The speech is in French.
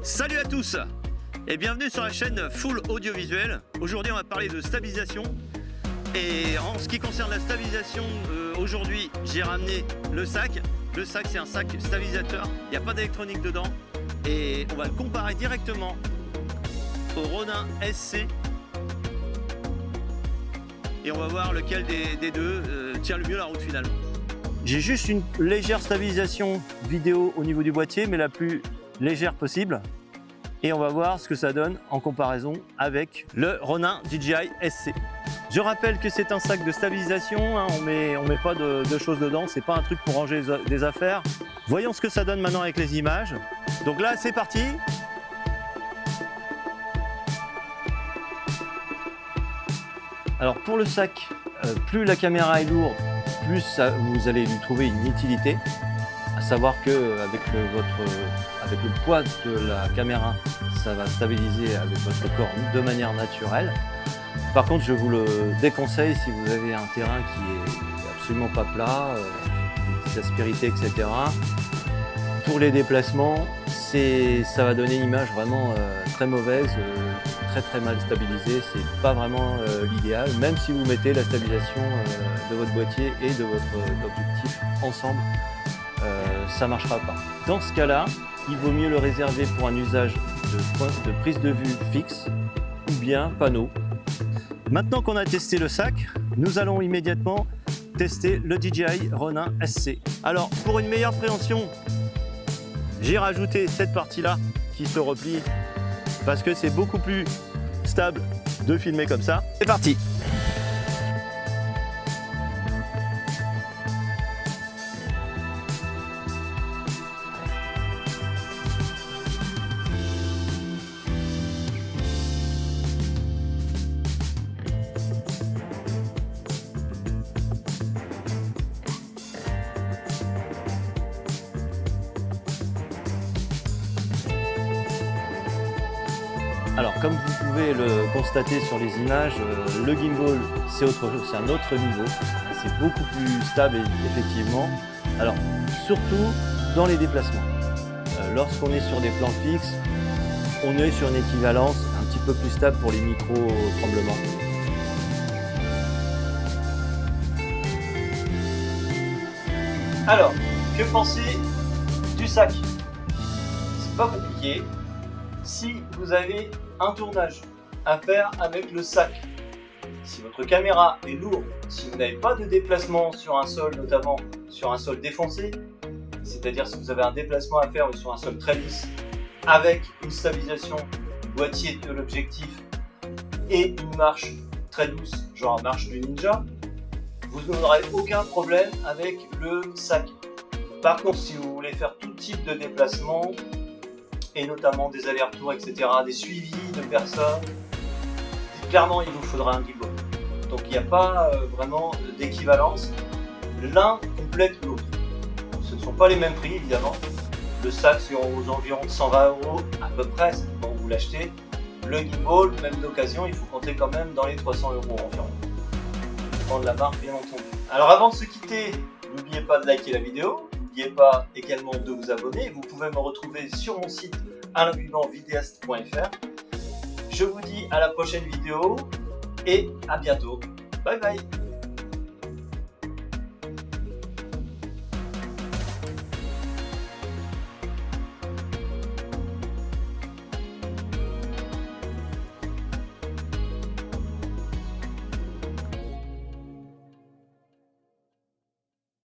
Salut à tous et bienvenue sur la chaîne Full Audiovisuel. Aujourd'hui on va parler de stabilisation et en ce qui concerne la stabilisation, aujourd'hui j'ai ramené le sac. Le sac c'est un sac stabilisateur, il n'y a pas d'électronique dedans et on va le comparer directement au Ronin SC et on va voir lequel des deux tient le mieux la route finalement. J'ai juste une légère stabilisation vidéo au niveau du boîtier, mais la plus légère possible. Et on va voir ce que ça donne en comparaison avec le Ronin DJI SC. Je rappelle que c'est un sac de stabilisation, hein, on met pas de choses dedans, c'est pas un truc pour ranger des affaires. Voyons ce que ça donne maintenant avec les images. Donc là, c'est parti. Alors pour le sac, plus la caméra est lourde, plus vous allez lui trouver une utilité. À savoir que avec le poids de la caméra, ça va stabiliser avec votre corps de manière naturelle. Par contre, je vous le déconseille si vous avez un terrain qui est absolument pas plat, des aspérités, etc. Pour les déplacements, ça va donner une image vraiment très mauvaise, très mal stabilisée. C'est pas vraiment l'idéal, même si vous mettez la stabilisation de votre boîtier et de votre objectif ensemble. Ça ne marchera pas. Dans ce cas-là, il vaut mieux le réserver pour un usage de prise de vue fixe ou bien panneau. Maintenant qu'on a testé le sac, nous allons immédiatement tester le DJI Ronin SC. Alors, pour une meilleure préhension, j'ai rajouté cette partie-là qui se replie parce que c'est beaucoup plus stable de filmer comme ça. C'est parti! Alors comme vous pouvez le constater sur les images, le gimbal c'est un autre niveau, c'est beaucoup plus stable effectivement. Alors surtout dans les déplacements. Lorsqu'on est sur des plans fixes, on est sur une équivalence un petit peu plus stable pour les micro-tremblements. Alors, que penser du sac? C'est pas compliqué. Si vous avez un tournage à faire avec le sac, si votre caméra est lourde, si vous n'avez pas de déplacement sur un sol, notamment sur un sol défoncé, c'est-à-dire si vous avez un déplacement à faire sur un sol très lisse, avec une stabilisation du boîtier de l'objectif et une marche très douce, genre marche du ninja, vous n'aurez aucun problème avec le sac. Par contre, si vous voulez faire tout type de déplacement, et notamment des allers-retours, etc., des suivis de personnes, clairement il vous faudra un gimbal. Donc il n'y a pas vraiment d'équivalence, l'un complète l'autre. Ce ne sont pas les mêmes prix évidemment, le sac c'est aux environs de 120 € à peu près quand vous l'achetez, le gimbal, même d'occasion, il faut compter quand même dans les 300 € environ. Prendre la marque bien entendu. Alors avant de se quitter, n'oubliez pas de liker la vidéo. N'oubliez pas également de vous abonner. Vous pouvez me retrouver sur mon site alainvivantvidéaste.fr. Je vous dis à la prochaine vidéo et à bientôt. Bye bye.